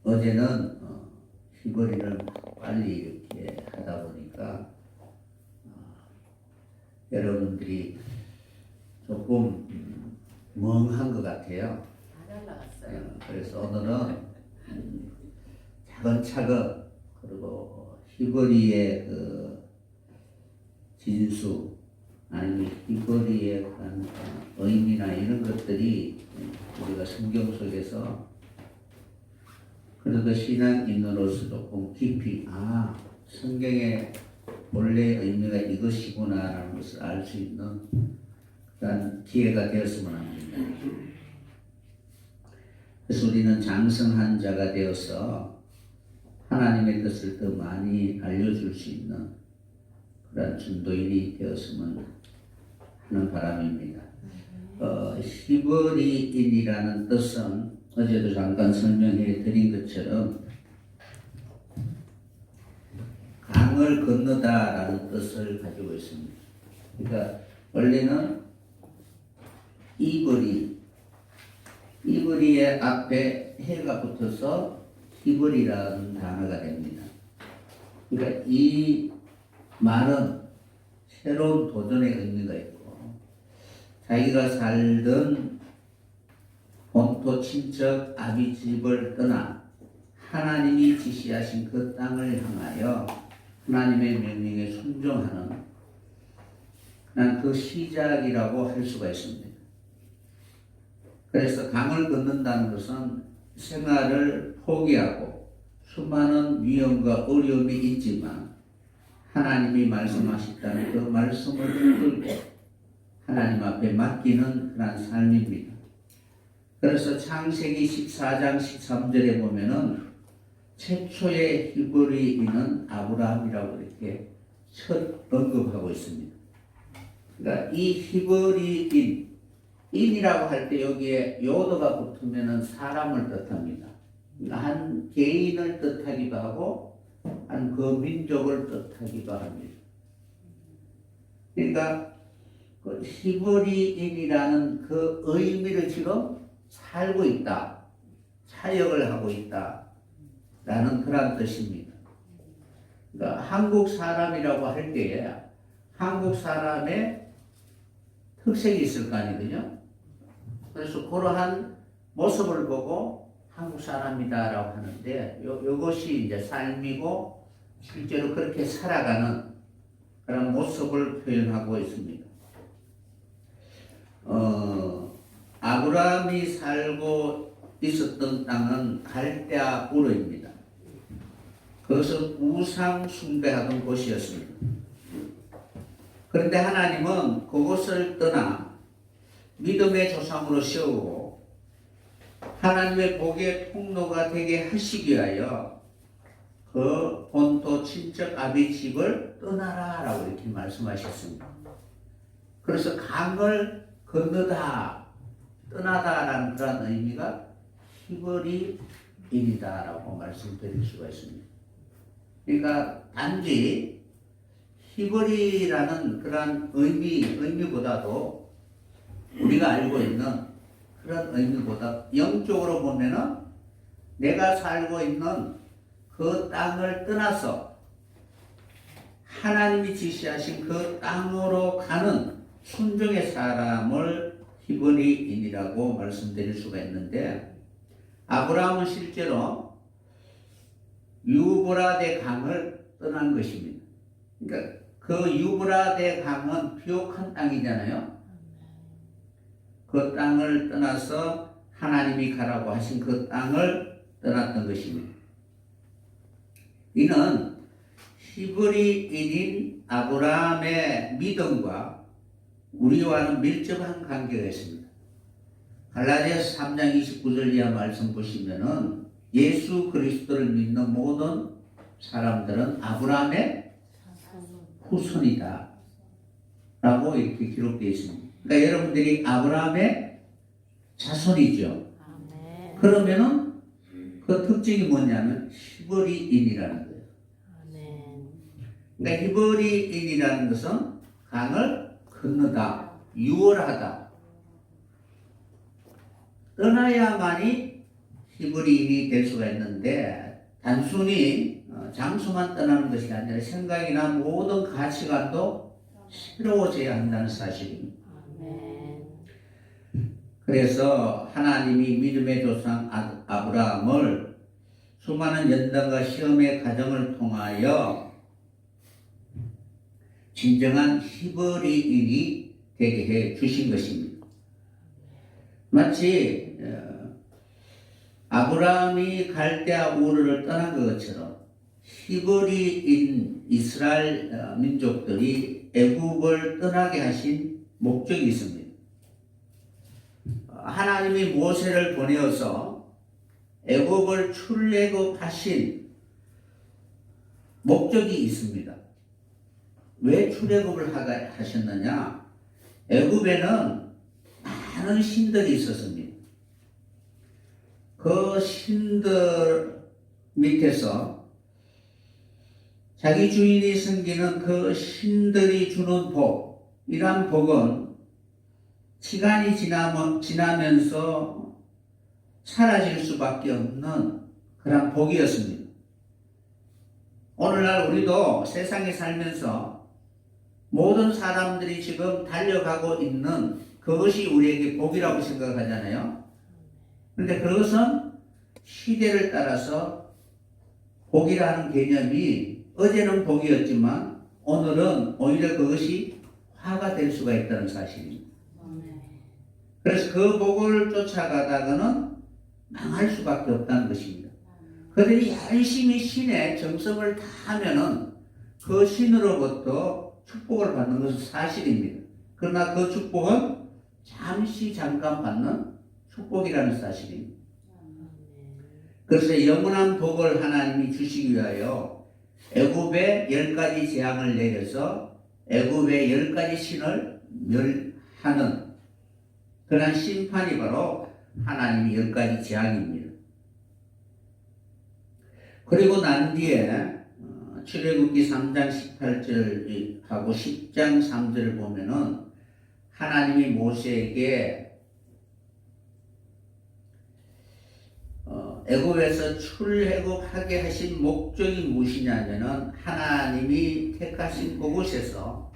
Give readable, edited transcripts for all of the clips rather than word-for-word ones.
어제는 히브리를 빨리 이렇게 하다 보니까 여러분들이 조금 멍한 것 같아요. 다 날라갔어요. 그래서 오늘은 차근차근 그리고 히브리의 그 진수 아니면 히브리의 그런 의미나 이런 것들이 우리가 성경 속에서 그래도 신앙인으로서 조금 깊이 성경의 본래 의미가 이것이구나라는 것을 알 수 있는 그런 기회가 되었으면 합니다. 그래서 우리는 장성한 자가 되어서 하나님의 뜻을 더 많이 알려줄 수 있는 그런 전도인이 되었으면 하는 바람입니다. 히브리인이라는 뜻은 어제도 잠깐 설명해 드린 것처럼 강을 건너다라는 뜻을 가지고 있습니다. 그러니까 원래는 이브리의 앞에 해가 붙어서 히브리라는 단어가 됩니다. 그러니까 이 말은 새로운 도전의 의미가 있고 자기가 살던 본토 친척 아비 집을 떠나 하나님이 지시하신 그 땅을 향하여 하나님의 명령에 순종하는 그 시작이라고 할 수가 있습니다. 그래서 강을 건넌다는 것은 생활을 포기하고 수많은 위험과 어려움이 있지만 하나님이 말씀하셨다는 그 말씀을 붙들고 하나님 앞에 맡기는 그런 삶입니다. 그래서 창세기 14장 13절에 보면은 최초의 히브리인은 아브라함이라고 이렇게 첫 언급하고 있습니다. 그러니까 이 히브리인이라고 할 때 여기에 요도가 붙으면은 사람을 뜻합니다. 그러니까 한 개인을 뜻하기도 하고 한 그 민족을 뜻하기도 합니다. 그러니까 그 히브리인이라는 그 의미를 지금 살고 있다, 사역을 하고 있다 라는 그런 뜻입니다. 그러니까 한국 사람이라고 할 때에 한국 사람의 특색이 있을 거 아니거든요. 그래서 그러한 모습을 보고 한국 사람이다 라고 하는데 이것이 이제 삶이고 실제로 그렇게 살아가는 그런 모습을 표현하고 있습니다. 아브라함이 살고 있었던 땅은 갈대아 우르입니다. 그것은 우상 숭배하던 곳이었습니다. 그런데 하나님은 그곳을 떠나 믿음의 조상으로 세우고 하나님의 복의 통로가 되게 하시기 위하여 그 본토 친척 아비 집을 떠나라 라고 이렇게 말씀하셨습니다. 그래서 강을 건너다, 떠나다라는 그런 의미가 히브리인이다라고 말씀드릴 수가 있습니다. 그러니까 단지 히브리라는 그런 의미보다도 우리가 알고 있는 그런 의미보다 영적으로 보면은 내가 살고 있는 그 땅을 떠나서 하나님이 지시하신 그 땅으로 가는 순종의 사람을 히브리인이라고 말씀드릴 수가 있는데 아브라함은 실제로 유브라데 강을 떠난 것입니다. 그러니까 그 유브라데 강은 비옥한 땅이잖아요. 그 땅을 떠나서 하나님이 가라고 하신 그 땅을 떠났던 것입니다. 이는 히브리인인 아브라함의 믿음과 우리와는 밀접한 관계가 있습니다. 갈라디아서 3장 29절 이하 말씀 보시면은 예수 그리스도를 믿는 모든 사람들은 아브라함의 후손이다 라고 이렇게 기록되어 있습니다. 그러니까 여러분들이 아브라함의 자손이죠. 그러면은 그 특징이 뭐냐면 히브리인이라는 거예요. 그러니까 히브리인이라는 것은 강을 건너다, 유월하다, 떠나야만이 히브리인이 될 수가 있는데 단순히 장소만 떠나는 것이 아니라 생각이나 모든 가치관도 새로워져야 한다는 사실입니다. 그래서 하나님이 믿음의 조상 아브라함을 수많은 연단과 시험의 과정을 통하여 진정한 히브리인이 되게 해 주신 것입니다. 마치 아브라함이 갈대아 우르를 떠난 것처럼 히브리인 이스라엘 민족들이 애굽을 떠나게 하신 목적이 있습니다. 하나님이 모세를 보내어서 애굽을 출애굽하신 목적이 있습니다. 왜 출애굽을 하셨느냐? 애굽에는 많은 신들이 있었습니다. 그 신들 밑에서 자기 주인이 섬기는 그 신들이 주는 복, 이러한 복은 시간이 지나면서 사라질 수밖에 없는 그런 복이었습니다. 오늘날 우리도 세상에 살면서 모든 사람들이 지금 달려가고 있는 그것이 우리에게 복이라고 생각하잖아요. 그런데 그것은 시대를 따라서 복이라는 개념이 어제는 복이었지만 오늘은 오히려 그것이 화가 될 수가 있다는 사실입니다. 그래서 그 복을 쫓아가다가는 망할 수밖에 없다는 것입니다. 그들이 열심히 신의 정성을 다하면은 그 신으로부터 축복을 받는 것은 사실입니다. 그러나 그 축복은 잠깐 받는 축복이라는 사실입니다. 그래서 영원한 복을 하나님이 주시기 위하여 애굽에 10가지 재앙을 내려서 애굽의 10가지 신을 멸하는 그러한 심판이 바로 하나님의 10가지 재앙입니다. 그리고 난 뒤에 출애굽기 3장 18절하고 10장 3절을 보면은 하나님이 모세에게 애굽에서 출애굽하게 하신 목적이 무엇이냐면은 하나님이 택하신 그곳에서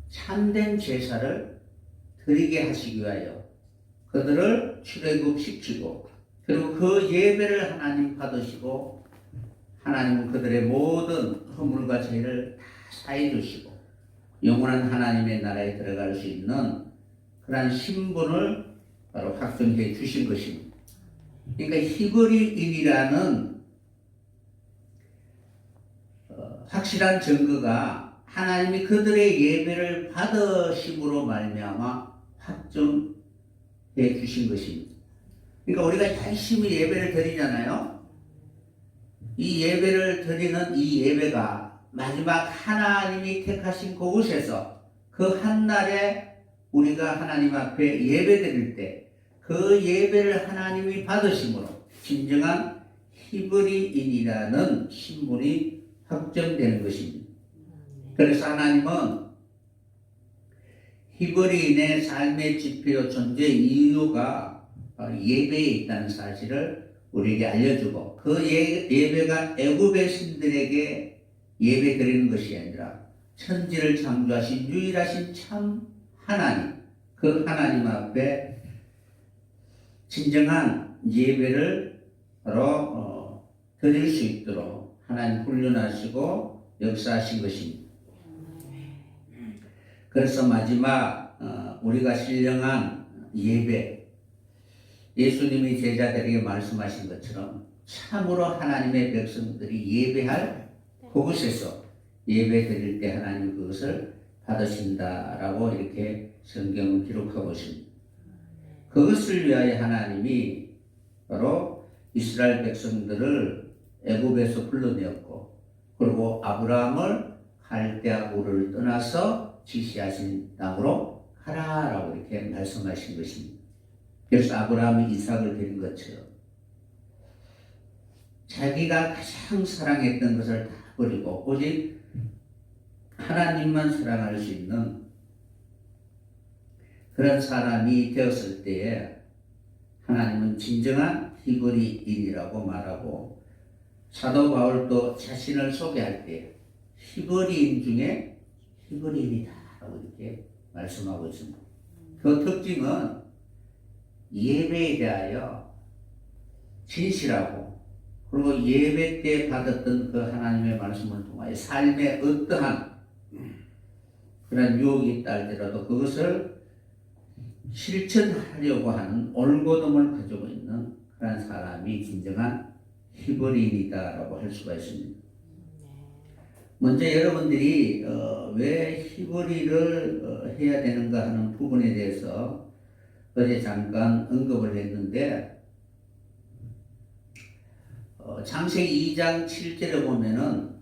참된 제사를 드리게 하시기 위하여 그들을 출애굽시키고 그리고 그 예배를 하나님 받으시고 하나님은 그들의 모든 허물과 죄를 다 사해 주시고 영원한 하나님의 나라에 들어갈 수 있는 그러한 신분을 바로 확정해 주신 것입니다. 그러니까 히브리인이라는 확실한 증거가 하나님이 그들의 예배를 받으심으로 말미암아 확정해 주신 것입니다. 그러니까 우리가 열심히 예배를 드리잖아요. 이 예배를 드리는 이 예배가 마지막 하나님이 택하신 그곳에서 그 한날에 우리가 하나님 앞에 예배 드릴 때 그 예배를 하나님이 받으심으로 진정한 히브리인이라는 신분이 확정되는 것입니다. 그래서 하나님은 히브리인의 삶의 지표 존재 이유가 바로 예배에 있다는 사실을 우리에게 알려주고 그 예배가 애굽의 신들에게 예배 드리는 것이 아니라 천지를 창조하신 유일하신 참 하나님, 그 하나님 앞에 진정한 예배를 바로 드릴 수 있도록 하나님 훈련하시고 역사하신 것입니다. 그래서 마지막 우리가 신령한 예배, 예수님이 제자들에게 말씀하신 것처럼 참으로 하나님의 백성들이 예배할 그곳에서 예배 드릴 때 하나님 그것을 받으신다라고 이렇게 성경은 기록하고 있습니다. 그것을 위하여 하나님이 바로 이스라엘 백성들을 애굽에서 불러내었고 그리고 아브라함을 갈대아 우르를 떠나서 지시하신 땅으로 가라라고 이렇게 말씀하신 것입니다. 그래서 아브라함이 이삭을 드린 것처럼 자기가 가장 사랑했던 것을 다 버리고 오직 하나님만 사랑할 수 있는 그런 사람이 되었을 때에 하나님은 진정한 히브리인이라고 말하고, 사도 바울도 자신을 소개할 때 히브리인 중에 히브리인이다라고 이렇게 말씀하고 있습니다. 그 특징은 예배에 대하여 진실하고, 그리고 예배 때 받았던 그 하나님의 말씀을 통하여 삶에 어떠한 그런 유혹이 있다 할지라도 그것을 실천하려고 하는 올곧음을 가지고 있는 그런 사람이 진정한 히브리인이다라고 할 수가 있습니다. 먼저 여러분들이 왜 히브리를 해야 되는가 하는 부분에 대해서 어제 잠깐 언급을 했는데, 창세기 2장 7절에 보면은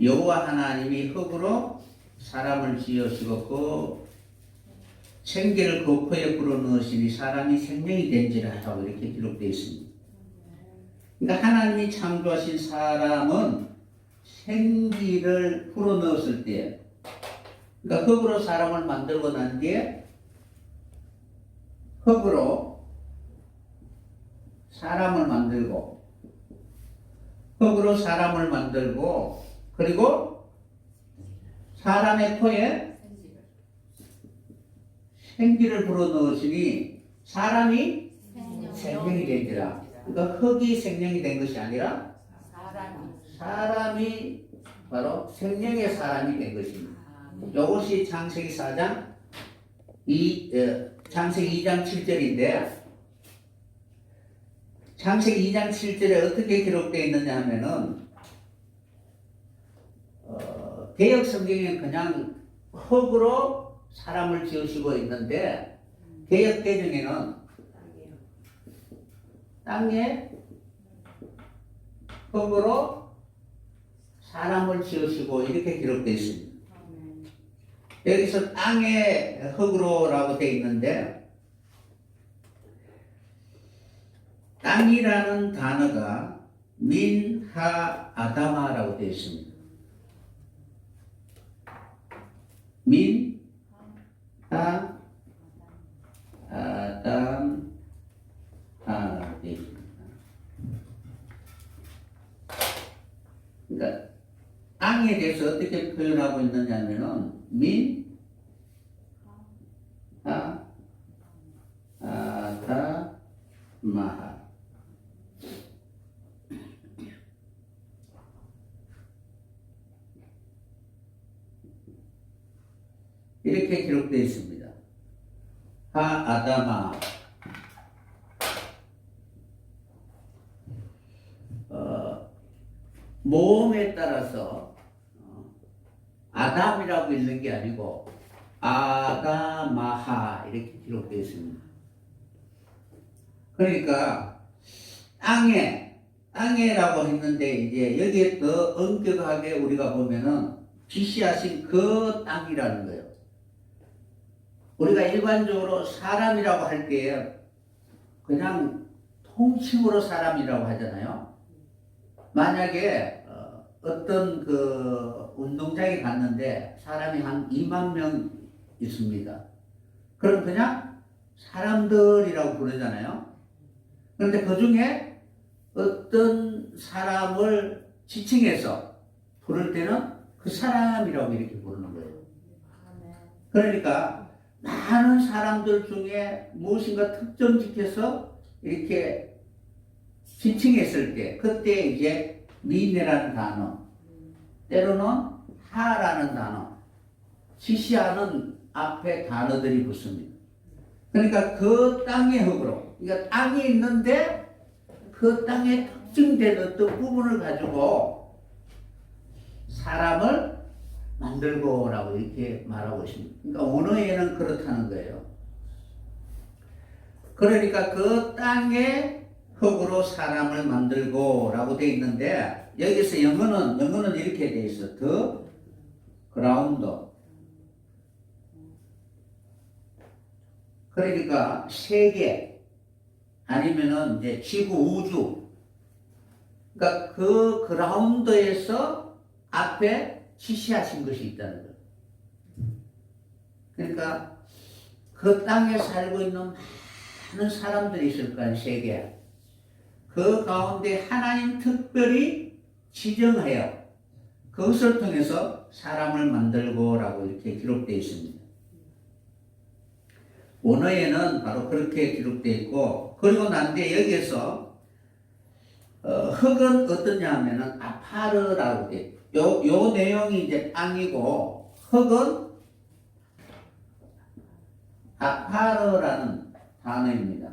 여호와 하나님이 흙으로 사람을 지으시고 그 생기를 그 코에 불어넣으시니 사람이 생명이 된지라 하고 이렇게 기록되어 있습니다. 그러니까 하나님이 창조하신 사람은 생기를 불어넣었을 때, 그러니까 흙으로 사람을 만들고 난 뒤에 흙으로 사람을 만들고, 흙으로 사람을 만들고, 그리고 사람의 코에 생기를 불어넣으시니 사람이 생명이 되니라. 그러니까 흙이 생명이 된 것이 아니라 사람이 바로 생명의 사람이 된 것입니다. 이것이 창세기 4장 창세기 2장 7절인데, 창세기 2장 7절에 어떻게 기록되어 있느냐 하면은 개역 성경에는 그냥 흙으로 사람을 지으시고 있는데, 개역 개정에는 땅에 흙으로 사람을 지으시고 이렇게 기록되어 있습니다. 여기서 땅에 흙으로라고 되어 있는데, 땅이라는 단어가 민하 아다마라고 되어 있습니다. 민하 아담 되어 있습니다. 그러니까 땅에 대해서 어떻게 표현하고 있느냐면은 민하 아다마하, 이렇게 기록되어 있습니다. 아다마. 모음에 따라서 아담이라고 읽는 게 아니고 아다마하 이렇게 기록되어 있습니다. 그러니까 땅에라고 했는데, 이제 여기에 더 엄격하게 우리가 보면은 지시하신 그 땅이라는 거예요. 우리가 일반적으로 사람이라고 할 때 그냥 통칭으로 사람이라고 하잖아요. 만약에 어떤 그 운동장에 갔는데 사람이 한 2만 명 있습니다. 그럼 그냥 사람들이라고 부르잖아요. 그런데 그 중에 어떤 사람을 지칭해서 부를 때는 그 사람이라고 이렇게 부르는 거예요. 그러니까 많은 사람들 중에 무엇인가 특정지켜서 이렇게 지칭했을 때, 그때 이제 미네라는 단어, 때로는 하라는 단어, 지시하는 앞에 단어들이 붙습니다. 그러니까 그 땅의 흙으로, 그러니까 땅이 있는데 그 땅에 특징된 어떤 부분을 가지고 사람을 만들고라고 이렇게 말하고 있습니다. 그러니까 언어에는 그렇다는 거예요. 그러니까 그 땅에 흙으로 사람을 만들고라고 되어 있는데, 여기서 영어는 이렇게 되어 있어. The ground. 그러니까 세계 아니면은 이제 지구, 우주. 그러니까 그 그라운드에서 앞에 지시하신 것이 있다는 거예요. 그러니까 그 땅에 살고 있는 많은 사람들이 있을 거야, 세계에. 그 가운데 하나님 특별히 지정하여 그것을 통해서 사람을 만들고라고 이렇게 기록되어 있습니다. 원어에는 바로 그렇게 기록되어 있고, 그리고 난 뒤에 여기에서 흙은 어떠냐 하면은 아파르라고 돼. 요 내용이 이제 땅이고, 흙은 아파르라는 단어입니다.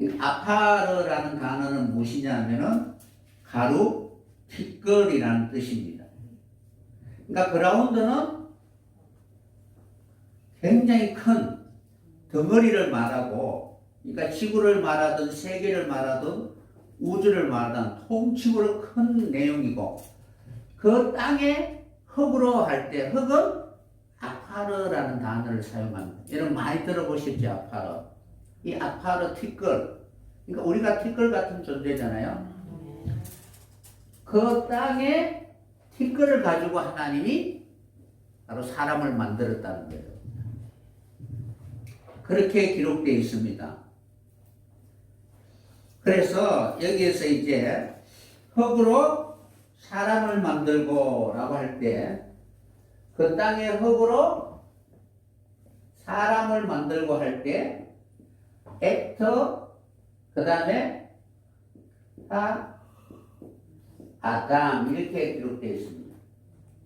이 아파르라는 단어는 무엇이냐 하면은 가루, 티끌이라는 뜻입니다. 그러니까 그라운드는 굉장히 큰 덩어리를 말하고, 그러니까 지구를 말하든 세계를 말하든 우주를 말하든 통칭으로 큰 내용이고, 그 땅에 흙으로 할 때 흙은 아파르라는 단어를 사용합니다. 여러분 많이 들어보셨죠? 아파르. 이 아파르 티끌. 그러니까 우리가 티끌 같은 존재잖아요. 그 땅에 티끌을 가지고 하나님이 바로 사람을 만들었다는 거예요. 그렇게 기록되어 있습니다. 그래서 여기에서 이제 흙으로 사람을 만들고 라고 할 때 그 땅의 흙으로 사람을 만들고 할 때 에터 그 다음에 아담 이렇게 기록되어 있습니다.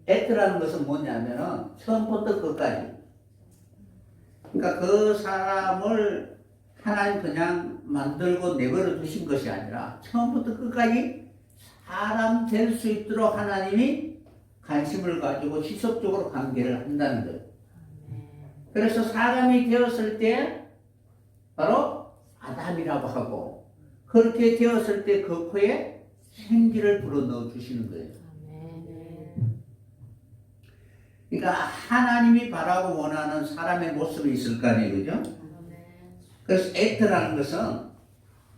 에터라는 것은 뭐냐면은 처음부터 끝까지, 그러니까 그 사람을 하나님 그냥 만들고 내버려 두신 것이 아니라 처음부터 끝까지 사람 될 수 있도록 하나님이 관심을 가지고 지속적으로 관계를 한다는 거예요. 그래서 사람이 되었을 때 바로 아담이라고 하고, 그렇게 되었을 때 그 코에 생기를 불어넣어 주시는 거예요. 그러니까 하나님이 바라고 원하는 사람의 모습이 있을 거 아니에요, 그죠? 그래서 에트라는 것은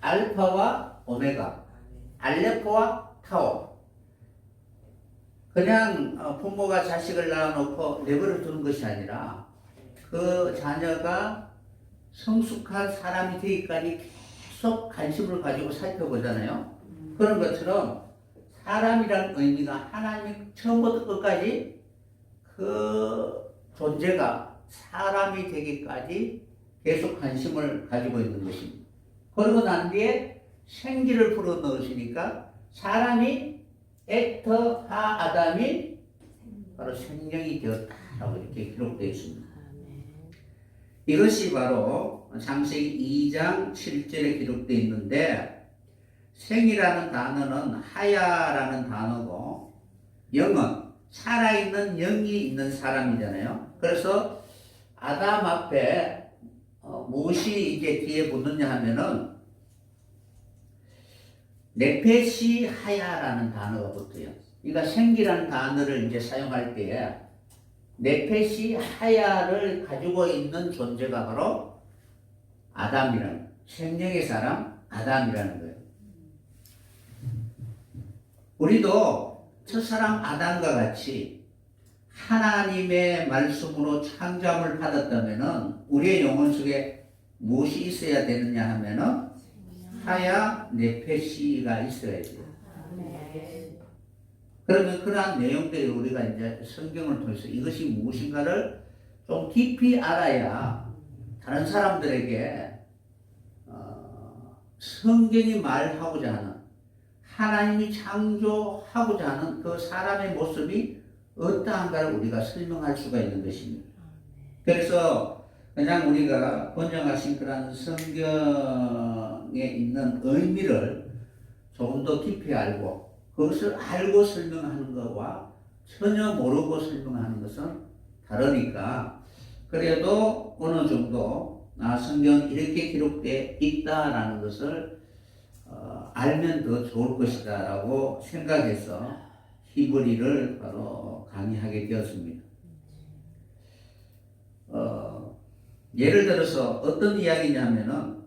알파와 오메가, 알레포와 타오. 그냥 부모가 자식을 낳아놓고 내버려 두는 것이 아니라 그 자녀가 성숙한 사람이 되기까지 계속 관심을 가지고 살펴보잖아요. 그런 것처럼 사람이라는 의미가 하나님이 처음부터 끝까지 그 존재가 사람이 되기까지 계속 관심을 가지고 있는 것입니다. 그러고 난 뒤에 생기를 불어넣으시니까 사람이 에터 하 아담이 바로 생명이 되었다라고 이렇게 기록되어 있습니다. 이것이 바로 창세기 2장 7절에 기록되어 있는데, 생이라는 단어는 하야라는 단어고, 영은 살아있는 영이 있는 사람이잖아요. 그래서 아담 앞에 무엇이 이제 뒤에 붙느냐 하면은 네페시 하야라는 단어가 붙어요. 그러니까 생기라는 단어를 이제 사용할 때에 네페시 하야를 가지고 있는 존재가 바로 아담이라는, 생명의 사람 아담이라는 거예요. 우리도 첫사람 아담과 같이 하나님의 말씀으로 창조함을 받았다면은 우리의 영혼 속에 무엇이 있어야 되느냐 하면은 하야 네페시가 있어야 돼요. 그러면 그러한 내용들이 우리가 이제 성경을 통해서 이것이 무엇인가를 좀 깊이 알아야 다른 사람들에게 성경이 말하고자 하는, 하나님이 창조하고자 하는 그 사람의 모습이 어떠한가를 우리가 설명할 수가 있는 것입니다. 그래서 그냥 우리가 번역하신 그런 성경에 있는 의미를 조금 더 깊이 알고, 그것을 알고 설명하는 것과 전혀 모르고 설명하는 것은 다르니까, 그래도 어느 정도 성경은 이렇게 기록되어 있다라는 것을 알면 더 좋을 것이다 라고 생각해서 히브리를 바로 강의하게 되었습니다. 예를 들어서 어떤 이야기냐면은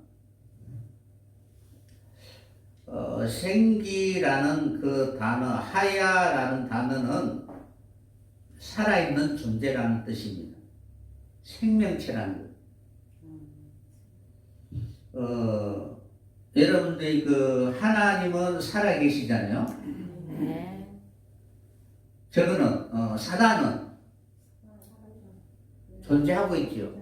생기라는 그 단어, 하야라는 단어는 살아있는 존재라는 뜻입니다. 생명체라는 것. 여러분들이 그 하나님은 살아계시잖아요. 네. 저거는 사단은 존재하고 있죠.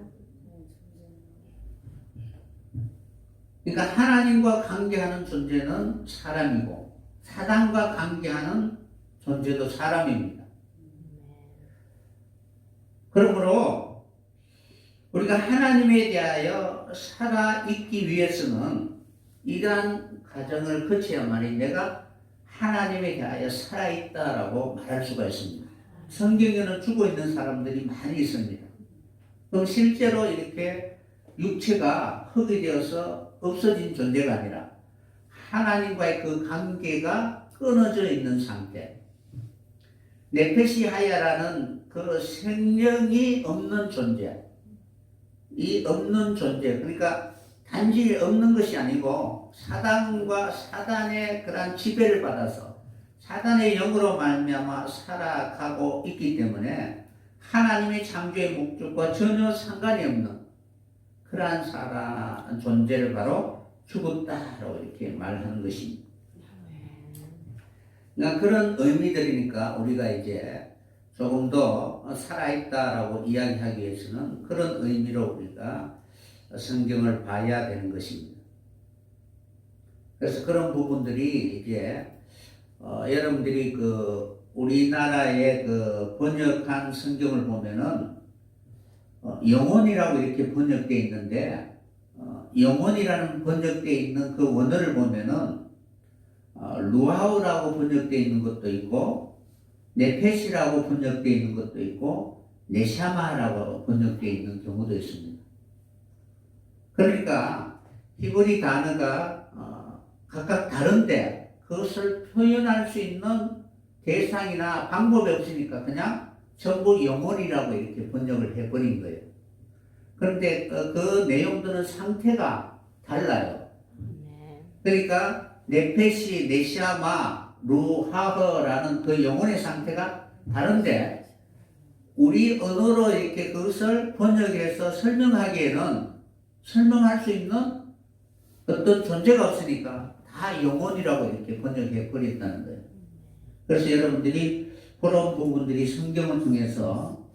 그러니까 하나님과 관계하는 존재는 사람이고 사단과 관계하는 존재도 사람입니다. 그러므로 우리가 하나님에 대하여 살아있기 위해서는 이러한 과정을 거쳐야만이 내가 하나님에 대하여 살아있다라고 말할 수가 있습니다. 성경에는 죽어 있는 사람들이 많이 있습니다. 그럼 실제로 이렇게 육체가 흙이 되어서 없어진 존재가 아니라 하나님과의 그 관계가 끊어져 있는 상태. 네페시하야라는 그 생명이 없는 존재. 이 없는 존재. 그러니까 단지 없는 것이 아니고 사단과 사단의 그런 지배를 받아서 사단의 영으로 말미암아 살아가고 있기 때문에 하나님의 창조의 목적과 전혀 상관이 없는 그러한 사람 존재를 바로 죽었다라고 이렇게 말하는 것입니다. 그러니까 그런 의미들이니까 우리가 이제 조금 더 살아있다라고 이야기하기 위해서는 그런 의미로 우리가 성경을 봐야 되는 것입니다. 그래서 그런 부분들이 이제 여러분들이 그 우리나라의 그 번역한 성경을 보면은 영혼이라고 이렇게 번역되어 있는데 영혼이라는 번역되어 있는 그 원어를 보면은 루아우라고 번역되어 있는 것도 있고 네페시라고 번역되어 있는 것도 있고 네샤마라고 번역되어 있는 경우도 있습니다. 그러니까 히브리 단어가 각각 다른데 그것을 표현할 수 있는 대상이나 방법이 없으니까 그냥 전부 영혼이라고 이렇게 번역을 해버린 거예요. 그런데 그 내용들은 상태가 달라요. 그러니까 네페시, 네샤마, 루하허라는 그 영혼의 상태가 다른데 우리 언어로 이렇게 그것을 번역해서 설명하기에는 설명할 수 있는 어떤 존재가 없으니까 다 영혼이라고 이렇게 번역해 버렸다는 거예요. 그래서 여러분들이 그런 부분들이 성경을 통해서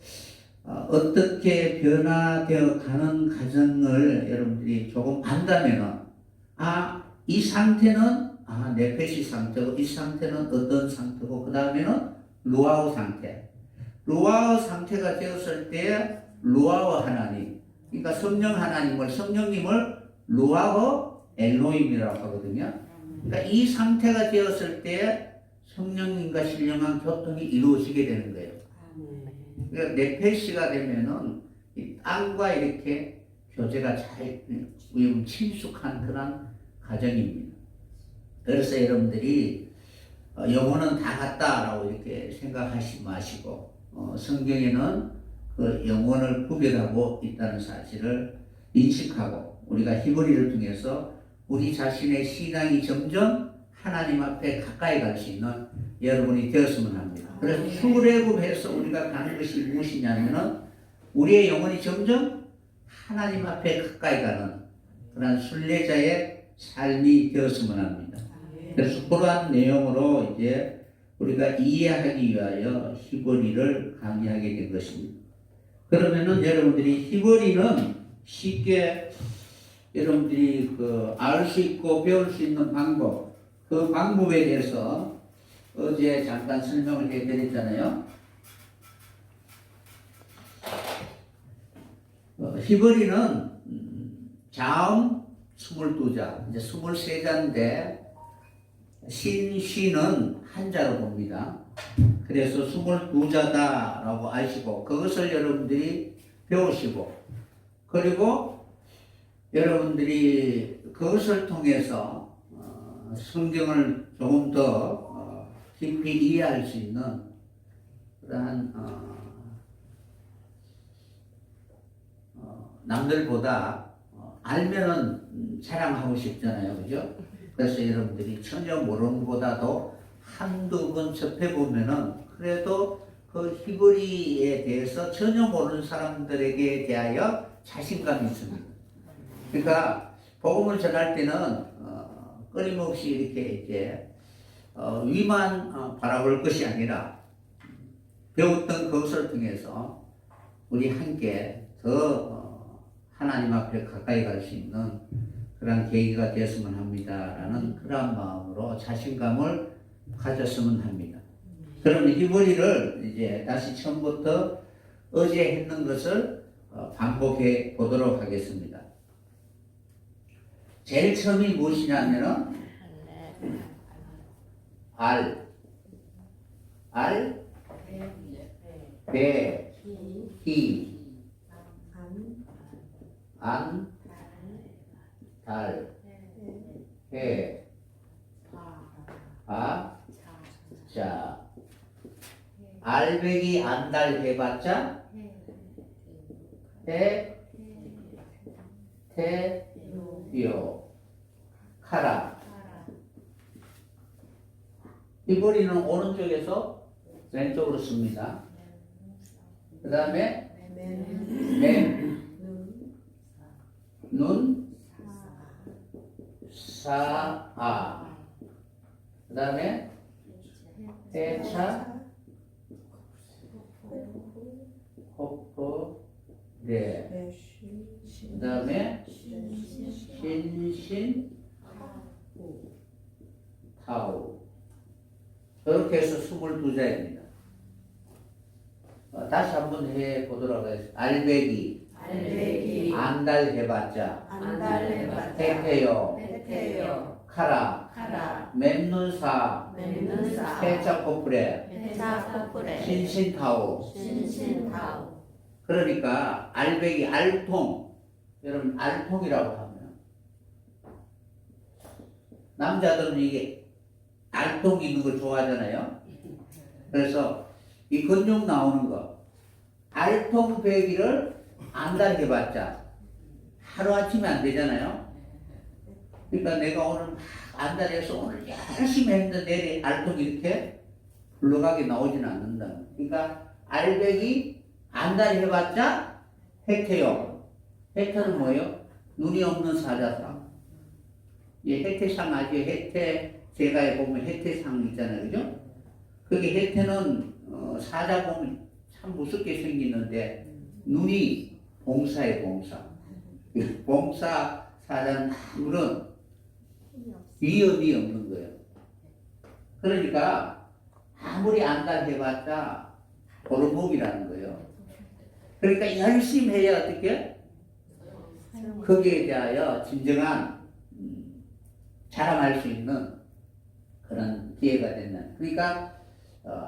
어떻게 변화되어 가는 과정을 여러분들이 조금 안다면은 이 상태는 네페시 상태고 이 상태는 어떤 상태고 그 다음에는 루아우 상태. 루아우 상태가 되었을 때 루아우 하나님, 그러니까 성령 하나님을 성령님을 루아우 엘로힘이라고 하거든요. 그러니까 이 상태가 되었을 때 성령님과 신령한 교통이 이루어지게 되는 거예요. 그러니까 네페시가 되면은 이 땅과 이렇게 교제가 잘 친숙한 그런 과정입니다. 그래서 여러분들이 영혼은 다 같다라고 이렇게 생각하지 마시고 성경에는 그 영혼을 구별하고 있다는 사실을 인식하고 우리가 히브리를 통해서 우리 자신의 신앙이 점점 하나님 앞에 가까이 갈 수 있는 여러분이 되었으면 합니다. 그래서 출애굽해서 우리가 가는 것이 무엇이냐면은 우리의 영혼이 점점 하나님 앞에 가까이 가는 그런 순례자의 삶이 되었으면 합니다. 그래서 그러한 내용으로 이제 우리가 이해하기 위하여 히브리를 강의하게 된 것입니다. 그러면은 여러분들이 히브리는 쉽게 여러분들이 알 수 있고 배울 수 있는 방법, 그 방법에 대해서 어제 잠깐 설명을 해드렸잖아요. 히브리는 자음 22자, 이제 23자인데 신은 한자로 봅니다. 그래서 22자다라고 아시고 그것을 여러분들이 배우시고 그리고 여러분들이 그것을 통해서 성경을 조금 더 깊이 이해할 수 있는 그러한 남들보다 알면은 자랑하고 싶잖아요, 그죠? 그래서 여러분들이 전혀 모르는 것보다도 한두 번 접해보면은 그래도 그 히브리에 대해서 전혀 모르는 사람들에게 대하여 자신감이 있습니다. 그러니까 복음을 전할 때는 끊임없이 이렇게 이제 위만 바라볼 것이 아니라 배웠던 그것을 통해서 우리 함께 더 하나님 앞에 가까이 갈 수 있는 그런 계기가 되었으면 합니다라는 그런 마음으로 자신감을 가졌으면 합니다. 그러면 히브리를 이제 다시 처음부터 어제 했는 것을 반복해 보도록 하겠습니다. 제일 처음이 무엇이냐면은 배, 히, 안, 달, 해, 자. 알배기 안달 해봤자 요 카라. 히브리는 오른쪽에서 왼쪽으로 씁니다. 그 다음에 눈, 사, 그 다음에 해차, 호프, 네. 그 다음에 신신, 타우. 이렇게 해서 22자입니다. 다시 한번 해보도록 하겠습니다. 알배기, 안달 해봤자, 해태요, 카라, 맵눈사, 해차 코프레, 신신타우. 그러니까 알배기, 알통. 여러분 알통이라고 하면 남자들은 이게 알통 있는 걸 좋아하잖아요. 그래서 이 근육 나오는 거 알통 배기를 안달 해봤자 하루아침에 안 되잖아요. 그러니까 내가 오늘 막 안달해서 오늘 열심히 했는데 내일 알통이 이렇게 굴러가게 나오지는 않는다. 그러니까 알배기 안달 해봤자 해태요. 해태는 뭐예요? 눈이 없는 사자상. 이 해태상 아주 해태 제가에 보면 해태상 있잖아요, 그죠? 그게 해태는 사자 보면 참 무섭게 생기는데 눈이 봉사에 봉사. 봉사 사자는 아무런 위험이 없는 거예요. 그러니까 아무리 안달해봤자 보름복이라는 거예요. 그러니까 열심히 해야 어떻게? 거기에 대하여 진정한 자랑할 수 있는 그런 기회가 된다. 그러니까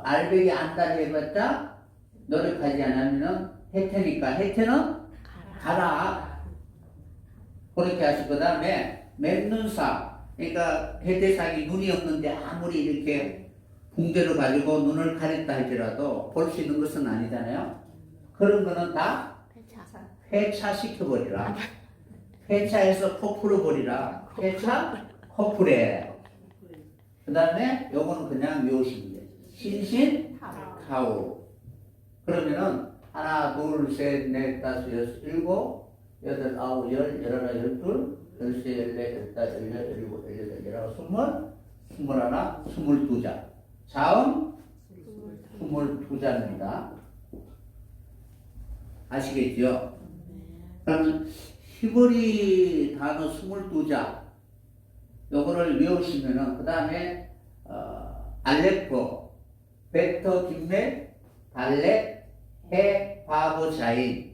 알배기 안달해봤자 노력하지 않으면 해태니까 해태는 가라. 그렇게 하시고 그 다음에 맵눈사. 그러니까 해태상이 눈이 없는데 아무리 이렇게 붕대를 가지고 눈을 가렸다 할지라도 볼 수 있는 것은 아니잖아요. 그런 거는 다 폐차시켜버리라. 폐차해서 코 풀어버리라. 폐차, 코 풀에. 그 다음에 요거는 그냥 외우시면 돼요. 신신, 타우. 그러면은 하나, 둘, 셋, 넷, 다섯, 여섯, 일곱, 여덟, 아홉, 열, 열하나, 열둘, 열세, 열네, 열다섯, 열여섯, 열일곱, 열여덟, 열아홉, 스물, 스물하나, 22자. 자음 22자입니다. 아시겠죠? 그러면 히브리 단어 22자 요거를 외우시면은 그 다음에 알레포, 베터, 김메, 달렛, 해, 바브, 자인.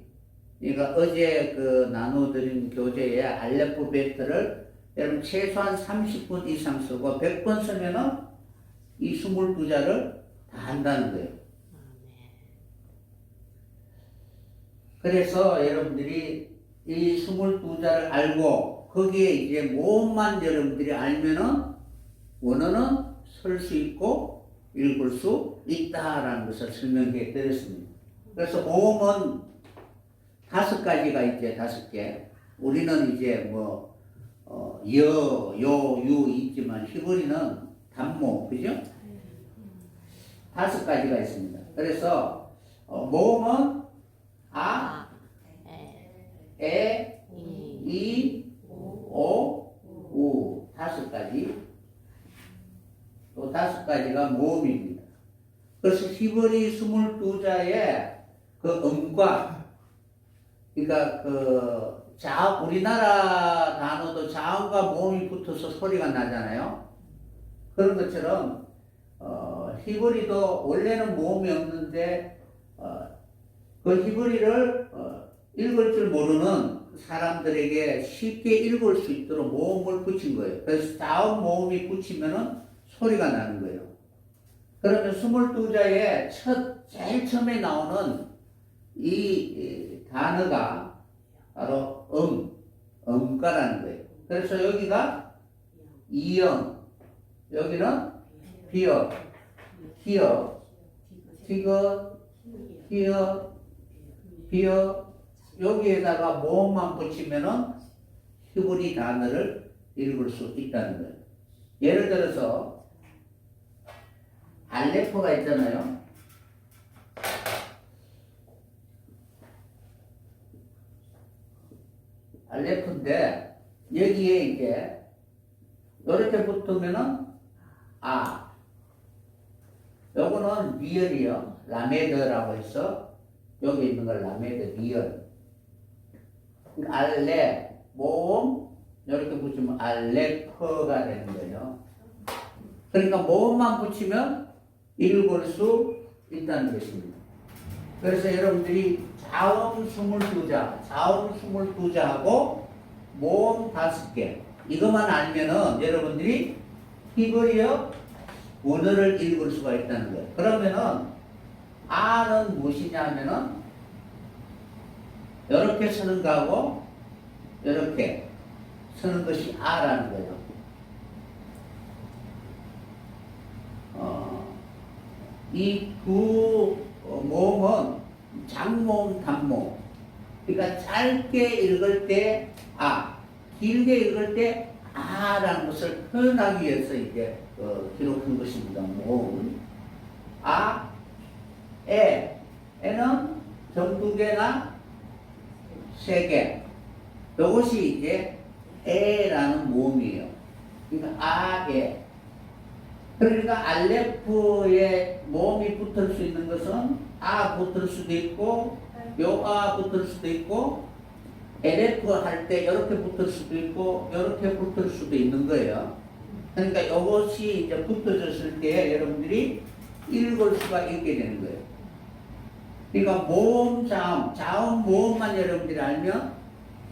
그러니까 어제 그 나눠드린 교재에 알레포, 베터를 여러분 최소한 30분 이상 쓰고 100번 쓰면은 이 22자를 다 한다는 거예요. 그래서 여러분들이 이 22자를 알고 거기에 이제 모음만 여러분들이 알면은 원어는 쓸 수 있고 읽을 수 있다라는 것을 설명해 드렸습니다. 그래서 모음은 5가지가 이제 5개. 우리는 이제 뭐 여, 요, 유 있지만 히브리는 단모, 그죠? 5가지가 있습니다. 그래서 모음은 아, 에, 이, 오, 또 다섯 가지가 모음입니다. 그래서 히브리 22자의 그 음과, 그러니까 우리나라 단어도 자음과 모음이 붙어서 소리가 나잖아요. 그런 것처럼 히브리도 원래는 모음이 없는데 그 히브리를 읽을 줄 모르는 사람들에게 쉽게 읽을 수 있도록 모음을 붙인 거예요. 그래서 자음 모음이 붙이면은 소리가 나는 거예요. 그러면 22자의 제일 처음에 나오는 이 단어가 바로 음가라는 거예요. 그래서 여기가 이영, 여기는 비어, 히어, 디귿, 히어, 비어, 여기에다가 모음만 붙이면은 히브리 단어를 읽을 수 있다는 거예요. 예를 들어서 알레포가 있잖아요. 알레포인데 여기에 이제 이렇게 붙으면은 요거는 리얼이요. 라메드라고 해서 여기 있는 걸 라메드 리얼. 알레 모음 이렇게 붙이면 알레퍼가 되는 거예요. 그러니까 모음만 붙이면 읽을 수 있다는 것입니다. 그래서 여러분들이 자음 22자하고 모음 5개 이것만 알면은 여러분들이 히브리어 원어를 읽을 수가 있다는 거예요. 그러면은 아는 무엇이냐 하면은 이렇게 쓰는 거하고 이렇게 쓰는 것이 아라는 거예요. 이 두 모음은 장모음, 단모음. 그러니까 짧게 읽을 때 길게 읽을 때 라는 것을 표현하기 위해서 이제 기록한 것입니다. 모음. 에는 정 2개나 3개. 이것이 이제 에라는 모음이에요. 그러니까 에. 그러니까 알레프에 모음이 붙을 수 있는 것은 붙을 수도 있고 붙을 수도 있고 LF 할 때 이렇게 붙을 수도 있고 이렇게 붙을 수도 있는 거예요. 그러니까 이것이 이제 붙어졌을 때 여러분들이 읽을 수가 있게 되는 거예요. 그러니까 모음, 자음 모음만 여러분들이 알면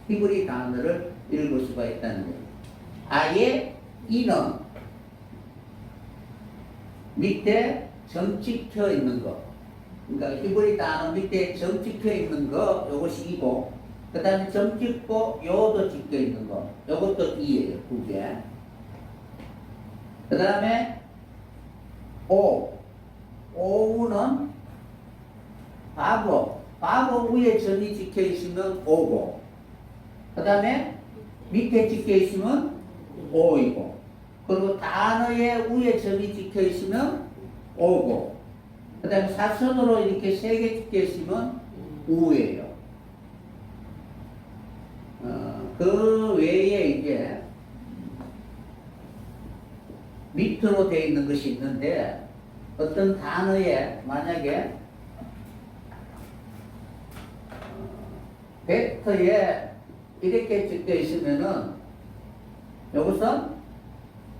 히브리 단어를 읽을 수가 있다는 거예요. 아예 이는 밑에 점 찍혀 있는 거. 그러니까 히브리 단어 밑에 점 찍혀 있는 거, 요것이 이고, 그 다음에 점 찍고, 요도 찍혀 있는 거. 요것도 이예요, 2개. 그 다음에, 오우는 바보 위에 점이 찍혀 있으면 오고, 그 다음에 밑에 찍혀 있으면 오이고, 그리고 단어의 위에 점이 찍혀 있으면 오고, 그 다음에 사선으로 이렇게 3개 찍혀 있으면 우예요. 그 외에 이제 밑으로 되어 있는 것이 있는데, 어떤 단어에 만약에 벡터에 이렇게 찍혀 있으면은 이것은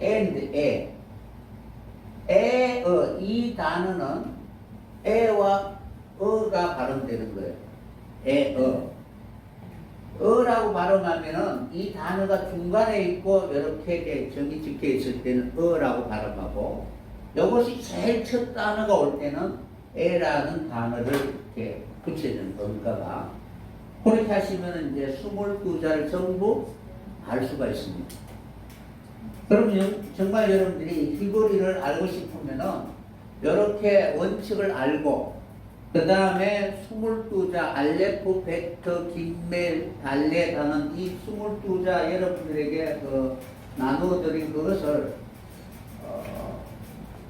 and, 이 단어는 에와 어가 발음되는 거예요. 어라고 발음하면은 이 단어가 중간에 있고 이렇게 점이 찍혀 있을 때는 어라고 발음하고, 이것이 제일 첫 단어가 올 때는 에라는 단어를 이렇게 붙여주는 음가가. 그렇게 하시면 이제 22자를 전부 알 수가 있습니다. 그러면 정말 여러분들이 히브리를 알고 싶으면은 이렇게 원칙을 알고, 그 다음에 22자 알레프, 베트, 김멜, 달렛 하는 이 22자 여러분들에게 나누어 드린 그것을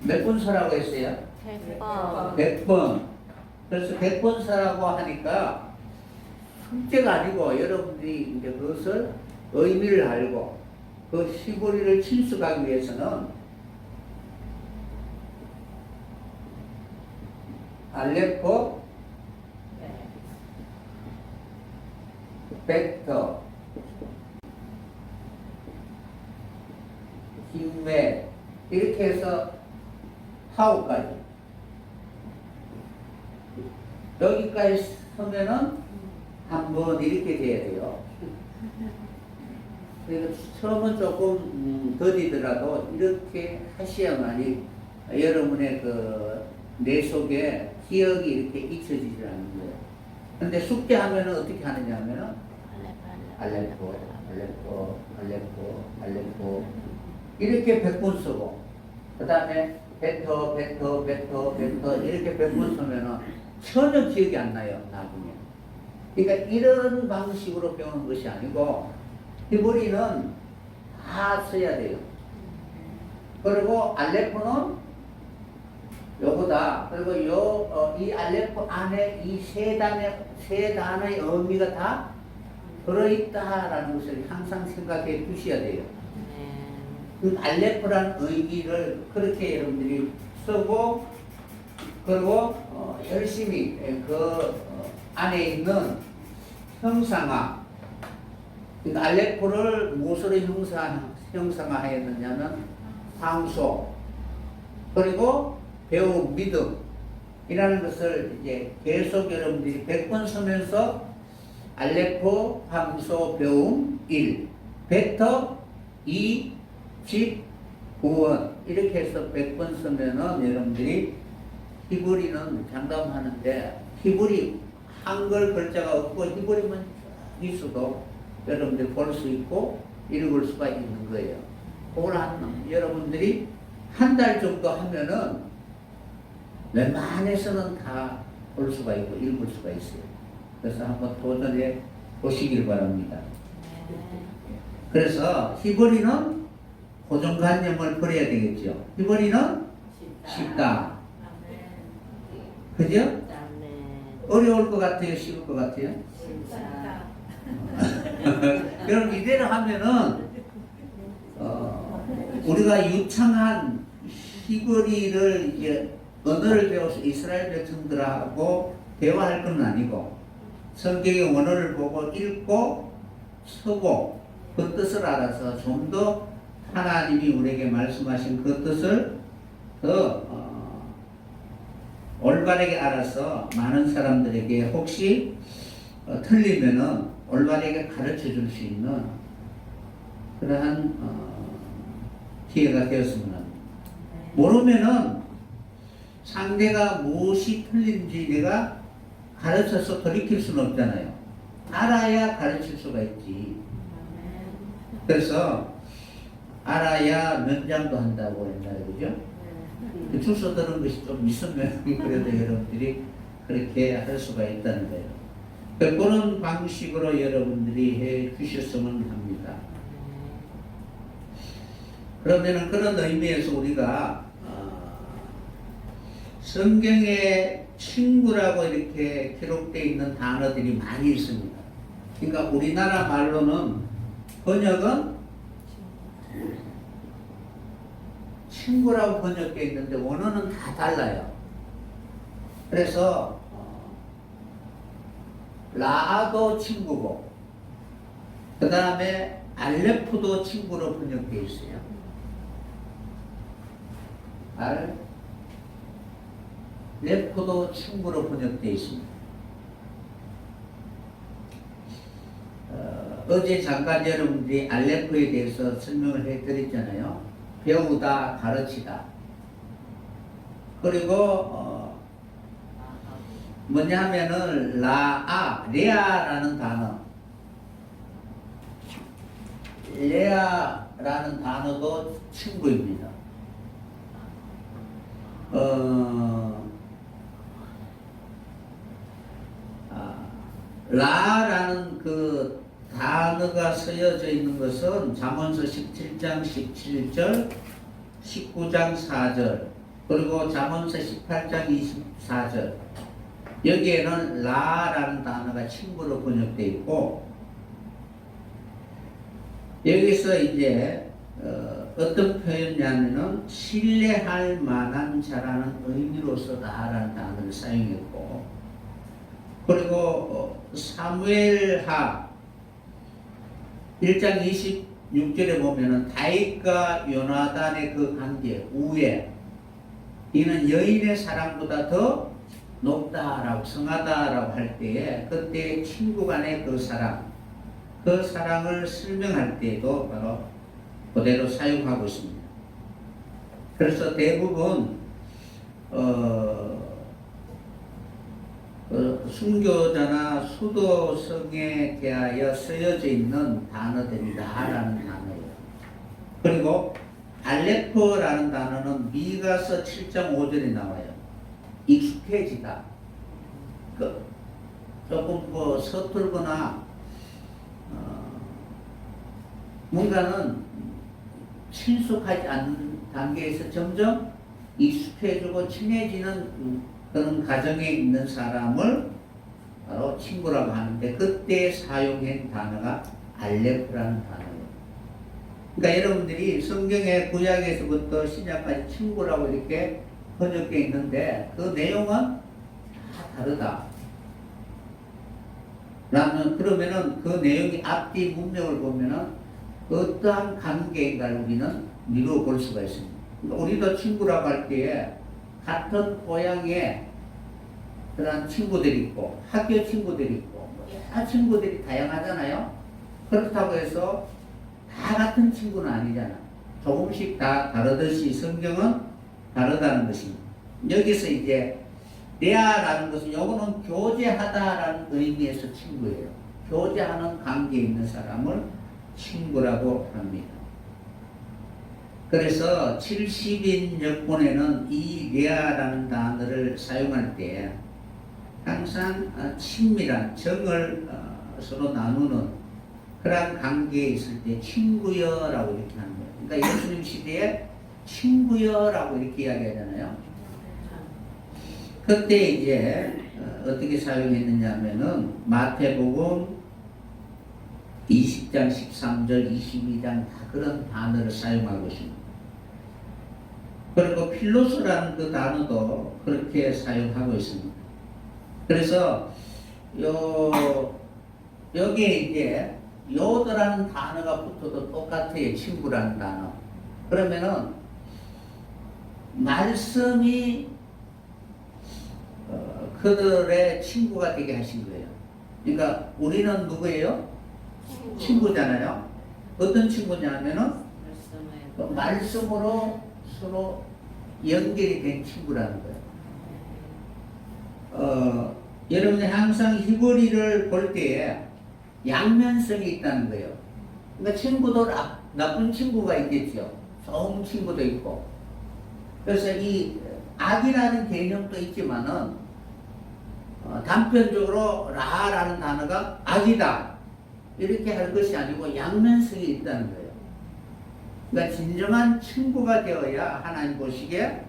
몇 번 서라고 했어요? 100번. 100번. 그래서 100번 서라고 하니까 숙제가 아니고 여러분들이 이제 그것을 의미를 알고, 그 히브리를 친숙하기 위해서는 알레포, 벡터, 기메 이렇게 해서 타우까지 여기까지 서면은 한번 이렇게 돼야 돼요. 그래서 처음은 조금 더디더라도 이렇게 하셔야만이 여러분의 그 뇌 속에 기억이 이렇게 잊혀지지 않는 거예요. 근데 숙제하면은 어떻게 하느냐 하면은 알레포, 알레포, 알레포, 알레포 이렇게 100번 쓰고 그 다음에 베터, 베터, 베터, 베터 이렇게 100번 쓰면은 전혀 기억이 안 나요, 나중에. 그러니까 이런 방식으로 배우는 것이 아니고 히브리는 다 써야 돼요. 그리고 알레포는 요거다. 그리고 이 알레포 안에 이 세 단어의 의미가 다 들어있다라는 것을 항상 생각해 두셔야 돼요. 그 알레포라는 의미를 그렇게 여러분들이 쓰고, 그리고 열심히 그 안에 있는 형상화, 그러니까 알레포를 무엇으로 형상화하였느냐면 상소, 그리고 배움, 믿음이라는 것을 이제 계속 여러분들이 100번 쓰면서 알레포, 함소, 배움, 1, 베터, 2, 집, 구원 이렇게 해서 100번 쓰면은 여러분들이 히브리는 장담하는데 히브리 한글 글자가 없고 히브리만 있어도 여러분들이 볼 수 있고 읽을 수가 있는 거예요. 그걸 여러분들이 한 달 정도 하면은 웬만해서는 다 볼 수가 있고 읽을 수가 있어요. 그래서 한번 도전해 보시길 바랍니다. 그래서 히브리는 고정관념을 버려야 되겠죠. 히브리는 쉽다. 그죠? 어려울 것 같아요? 쉬울 것 같아요? 그럼 이대로 하면은 우리가 유창한 히브리를 이제 언어를 배워서 이스라엘 백성들하고 대화할 건 아니고 성경의 원어를 보고 읽고 쓰고 그 뜻을 알아서 좀 더 하나님이 우리에게 말씀하신 그 뜻을 더 올바르게 알아서 많은 사람들에게 혹시 틀리면은 올바르게 가르쳐 줄 수 있는 그러한 기회가 되었으면 합니다. 모르면은 상대가 무엇이 틀린지 내가 가르쳐서 돌이킬 수는 없잖아요. 알아야 가르칠 수가 있지. 그래서 알아야 면장도 한다고 옛날에 그죠? 주소 들은 것이 좀 있으면 그래도 여러분들이 그렇게 할 수가 있다는 거예요. 그런 방식으로 여러분들이 해 주셨으면 합니다. 그러면은 그런 의미에서 우리가 성경에 친구라고 이렇게 기록되어 있는 단어들이 많이 있습니다. 그러니까 우리나라 말로는 번역은 친구라고 번역되어 있는데 원어는 다 달라요. 그래서 라도 친구고 그 다음에 알레포도 친구로 번역되어 있어요. 알레포도 친구로 번역되어 있습니다. 어제 잠깐 여러분들이 알레포에 대해서 설명을 해드렸잖아요. 배우다, 가르치다. 그리고 뭐냐 하면은 레아라는 단어, 레아라는 단어도 친구입니다. 라라는 그 단어가 쓰여져 있는 것은 잠언서 17장 17절, 19장 4절, 그리고 잠언서 18장 24절. 여기에는 라라는 단어가 친구로 번역되어 있고 여기서 이제 어떤 표현이냐면은 신뢰할 만한 자라는 의미로서다라는 단어를 사용했고, 그리고 사무엘하 1장 26절에 보면은 다윗과 요나단의 그 관계, 우애, 이는 여인의 사랑보다 더 높다라고, 성하다라고 할 때에, 그때 친구 간의 그 사랑, 그 사랑을 설명할 때에도 바로 그대로 사용하고 있습니다. 그래서 대부분 순교자나 수도성에 대하여 쓰여져 있는 단어들이다라는 단어예요. 그리고 알레포라는 단어는 미가서 7장 5절에 나와요. 익숙해지다. 조금 서툴거나 뭔가는 친숙하지 않는 단계에서 점점 익숙해지고 친해지는 그런 과정에 있는 사람을 바로 친구라고 하는데, 그때 사용한 단어가 알레프라는 단어예요. 그러니까 여러분들이 성경의 구약에서부터 신약까지 친구라고 이렇게 번역되어 있는데 그 내용은 다 다르다. 그러면은 그 내용이 앞뒤 문맥을 보면은 어떠한 관계인가를 우리는 미루어 볼 수가 있습니다. 그러니까 우리도 친구라고 할 때에 같은 고향에 그런 친구들이 있고, 학교 친구들이 있고, 여러 친구들이 다양하잖아요. 그렇다고 해서 다 같은 친구는 아니잖아. 조금씩 다 다르듯이 성경은 다르다는 것입니다. 여기서 이제 레아라는 것은, 요거는 교제하다라는 의미에서 친구예요. 교제하는 관계에 있는 사람을 친구라고 합니다. 그래서 70인 역본에는 이 레아라는 단어를 사용할 때 항상 친밀한 정을 서로 나누는 그런 관계에 있을 때 친구여라고 이렇게 하는 거예요. 그러니까 예수님 시대에 친구여라고 이렇게 이야기하잖아요. 그때 이제 어떻게 사용했느냐 하면은 마태복음 20장 13절 22장 다 그런 단어를 사용하고 있습니다. 그리고 필로스라는 그 단어도 그렇게 사용하고 있습니다. 그래서 여기에 이제 요드라는 단어가 붙어도 똑같아요. 친구라는 단어. 그러면은 말씀이 그들의 친구가 되게 하신 거예요. 그러니까 우리는 누구예요? 친구잖아요. 어떤 친구냐면은 말씀으로 서로 연결이 된 친구라는 거예요. 여러분이 항상 히브리를 볼 때에 양면성이 있다는 거예요. 그러니까 친구도 나쁜 친구가 있겠죠. 좋은 친구도 있고. 그래서 이 악이라는 개념도 있지만은 단편적으로 라라는 단어가 악이다 이렇게 할 것이 아니고 양면성이 있다는 거예요. 그러니까 진정한 친구가 되어야 하나님 보시기에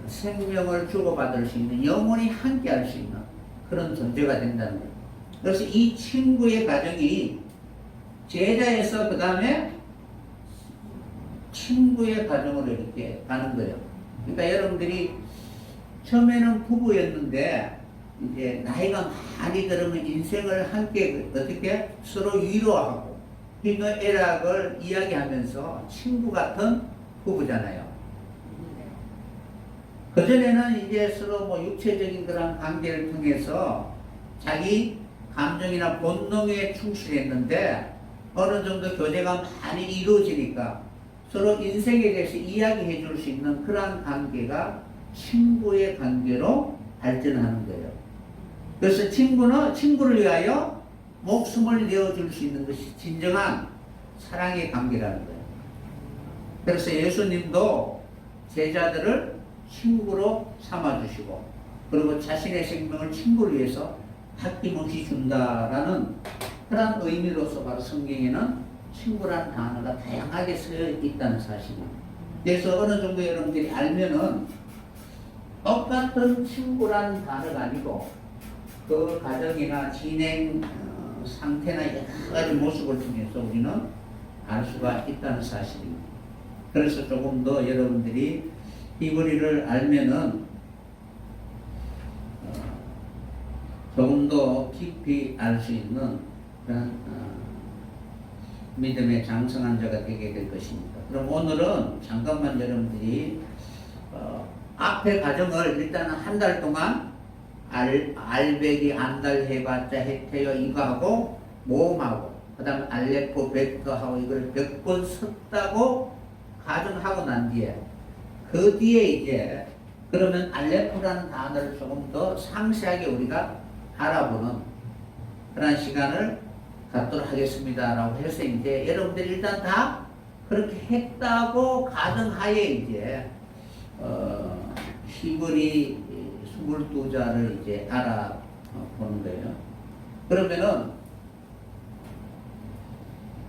생명을 주고받을 수 있는, 영원히 함께 할 수 있는 그런 존재가 된다는 거예요. 그래서 이 친구의 과정이 제자에서 그 다음에 친구의 과정으로 이렇게 가는 거예요. 그러니까 여러분들이 처음에는 부부였는데 이제 나이가 많이 들으면 인생을 함께 어떻게 서로 위로하고 희노애락을 이야기하면서 친구 같은 부부잖아요. 그전에는 이제 서로 뭐 육체적인 그런 관계를 통해서 자기 감정이나 본능에 충실했는데 어느 정도 교제가 많이 이루어지니까 서로 인생에 대해서 이야기해 줄 수 있는 그런 관계가 친구의 관계로 발전하는 거예요. 그래서 친구를 위하여 목숨을 내어줄 수 있는 것이 진정한 사랑의 관계라는 거예요. 그래서 예수님도 제자들을 친구로 삼아주시고, 그리고 자신의 생명을 친구를 위해서 아낌없이 준다라는 그런 의미로서 바로 성경에는 친구라는 단어가 다양하게 쓰여 있다는 사실입니다. 그래서 어느 정도 여러분들이 알면은 똑같은 친구라는 단어가 아니고 그 과정이나 진행 상태나 여러 가지 모습을 통해서 우리는 알 수가 있다는 사실입니다. 그래서 조금 더 여러분들이 히브리를 알면은 조금 더 깊이 알 수 있는 그런 믿음의 장성한 자가 되게 될 것입니다. 그럼 오늘은 잠깐만 여러분들이 앞에 과정을 일단 한 달 동안 알배기 안달 해봤자 해태요 이거 하고 모험하고 그 다음에 알레포 베트하고 이걸 100번 썼다고 가정하고 난 뒤에 그 뒤에 이제 그러면 알레포라는 단어를 조금 더 상세하게 우리가 알아보는 그런 시간을 갖도록 하겠습니다 라고 해서 이제 여러분들이 일단 다 그렇게 했다고 가정하에 이제 히브리 22자를 이제 알아보는 거예요. 그러면은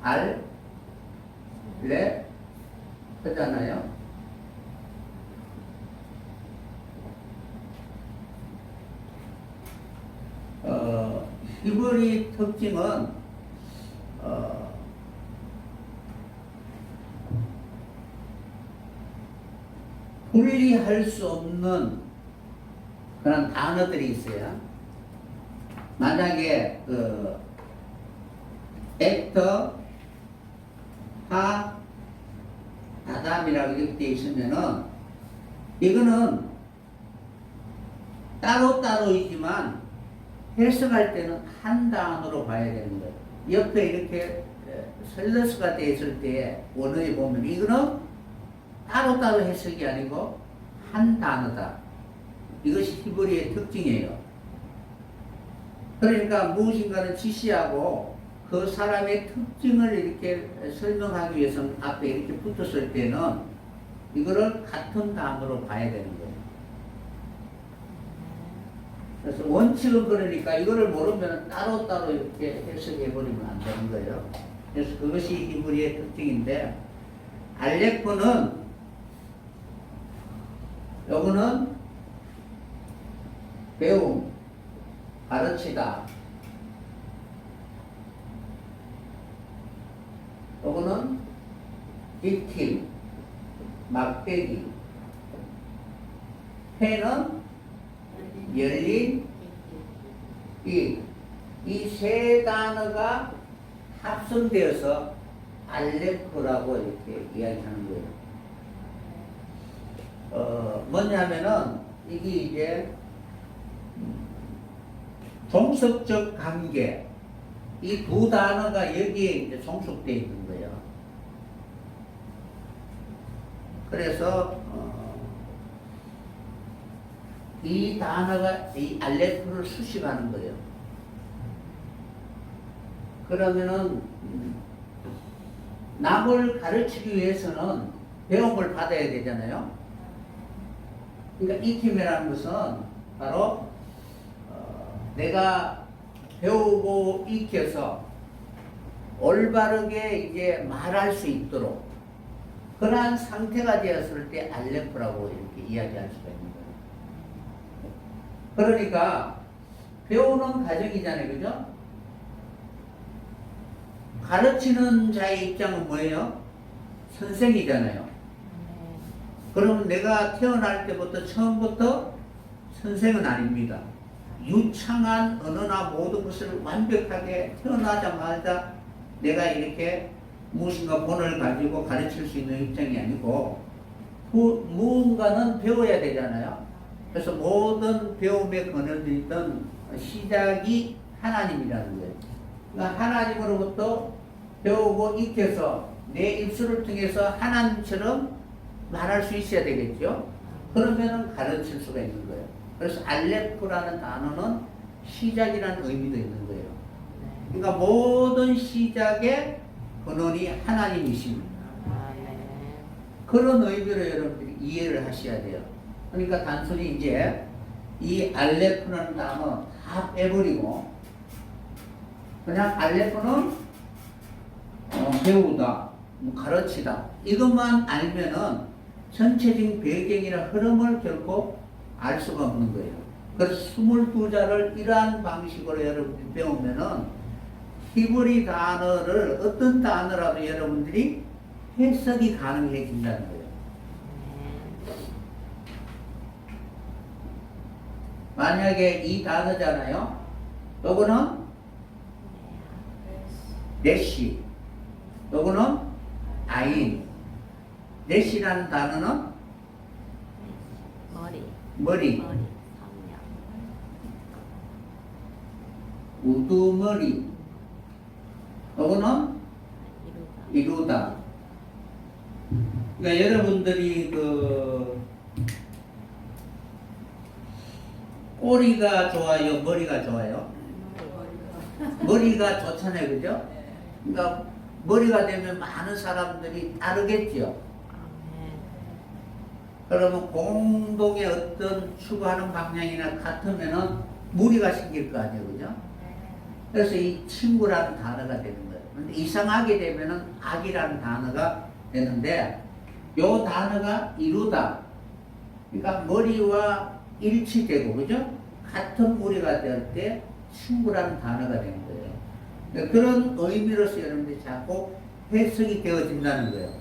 알레 하잖아요. 히브리 특징은 분리할 수 없는 그런 단어들이 있어요. 만약에 액터, 하, 다담이라고 이렇게 되어 있으면은 이거는 따로따로이지만 해석할 때는 한 단어로 봐야 되는 거예요. 옆에 이렇게 셀러스가 되어 있을 때 원어에 보면 이거는 따로따로 해석이 아니고 한 단어다. 이것이 히브리의 특징이에요. 그러니까 무엇인가를 지시하고 그 사람의 특징을 이렇게 설명하기 위해서는 앞에 이렇게 붙었을 때는 이거를 같은 단어로 봐야 되는 거예요. 그래서 원칙은 그러니까 이거를 모르면 따로따로 이렇게 해석해버리면 안 되는 거예요. 그래서 그것이 히브리의 특징인데 알레포는 요거는 배움, 가르치다. 요거는 익힘, 막대기. 해는 열린 이 세 단어가 합성되어서 알레포라고 이렇게 이야기하는 거예요. 뭐냐면은 이게 이제 종속적 관계 이 두 단어가 여기에 이제 종속되어 있는 거예요. 그래서 이 단어가 이 알레포를 수식하는 거예요. 그러면은 남을 가르치기 위해서는 배움을 받아야 되잖아요. 그러니까 익힘이라는 것은 바로 내가 배우고 익혀서 올바르게 이제 말할 수 있도록 그러한 상태가 되었을 때 알레포라고 이렇게 이야기할 수가 있는 거예요. 그러니까 배우는 과정이잖아요, 그죠? 가르치는 자의 입장은 뭐예요? 선생이잖아요. 그럼 내가 태어날 때부터 처음부터 선생은 아닙니다. 유창한 언어나 모든 것을 완벽하게 태어나자마자 내가 이렇게 무엇인가 본을 가지고 가르칠 수 있는 입장이 아니고 무언가는 배워야 되잖아요. 그래서 모든 배움의 근원이던 시작이 하나님이라는 거예요. 그러니까 하나님으로부터 배우고 익혀서 내 입술을 통해서 하나님처럼 말할 수 있어야 되겠죠. 그러면은 가르칠 수가 있는 거예요. 그래서 알레포라는 단어는 시작이라는 의미도 있는 거예요. 그러니까 모든 시작의 근원이 하나님이십니다. 그런 의미로 여러분들이 이해를 하셔야 돼요. 그러니까 단순히 이제 이 알레포라는 단어 다 빼버리고 그냥 알레포는 배우다, 가르치다 이것만 알면은 전체적인 배경이나 흐름을 결코 알 수가 없는 거예요. 그래서 22자를 이러한 방식으로 여러분이 배우면은 히브리 단어를 어떤 단어라도 여러분들이 해석이 가능해진다는 거예요. 만약에 이 단어잖아요. 요거는 넷시, 요거는 아인. 넷시라는 단어는 머리, 우두머리. 요거는 이루다. 그러니까 여러분들이 꼬리가 좋아요, 머리가 좋아요? 머리가 좋잖아요, 그죠? 그러니까 머리가 되면 많은 사람들이 따르겠죠. 그러면 공동의 어떤 추구하는 방향이나 같으면은 무리가 생길 거 아니에요, 그죠? 그래서 이 친구라는 단어가 되는 거예요. 근데 이상하게 되면은 악이라는 단어가 되는데, 요 단어가 이루다. 그러니까 머리와 일치되고, 그죠? 같은 무리가 될 때 친구라는 단어가 되는 거예요. 그러니까 그런 의미로서 여러분들이 자꾸 해석이 되어진다는 거예요.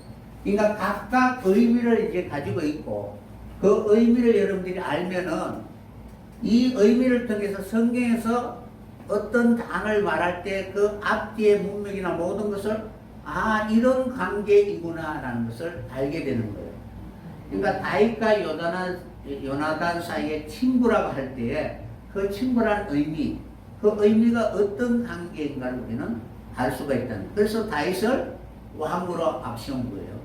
그러니까 각각 의미를 이제 가지고 있고, 그 의미를 여러분들이 알면은 이 의미를 통해서 성경에서 어떤 단어를 말할 때 그 앞뒤의 문맥이나 모든 것을 이런 관계이구나 라는 것을 알게 되는 거예요. 그러니까 다윗과 요나단 사이의 친구라고 할 때에 그 친구라는 의미, 그 의미가 어떤 관계인가를 우리는 알 수가 있다는 거예요. 그래서 다윗을 왕으로 앞세운 거예요.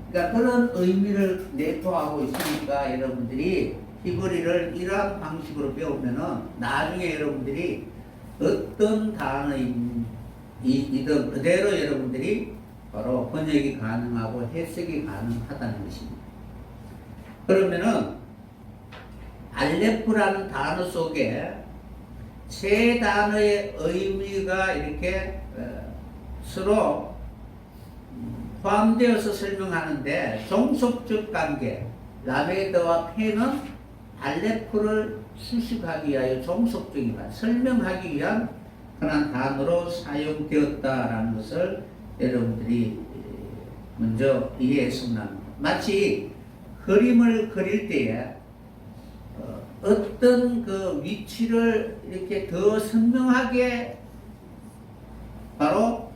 그러니까 그런 의미를 내포하고 있으니까 여러분들이 히브리를 이러한 방식으로 배우면은 나중에 여러분들이 어떤 단어이든 그대로 여러분들이 바로 번역이 가능하고 해석이 가능하다는 것입니다. 그러면은 알레프라는 단어 속에 세 단어의 의미가 이렇게 서로 포함되어서 설명하는데, 종속적 관계, 라메드와 페는 알레프를 수식하기 위하여 종속적이다, 설명하기 위한 그런 단어로 사용되었다라는 것을 여러분들이 먼저 이해했으면 합니다. 마치 그림을 그릴 때에 어떤 그 위치를 이렇게 더 선명하게 바로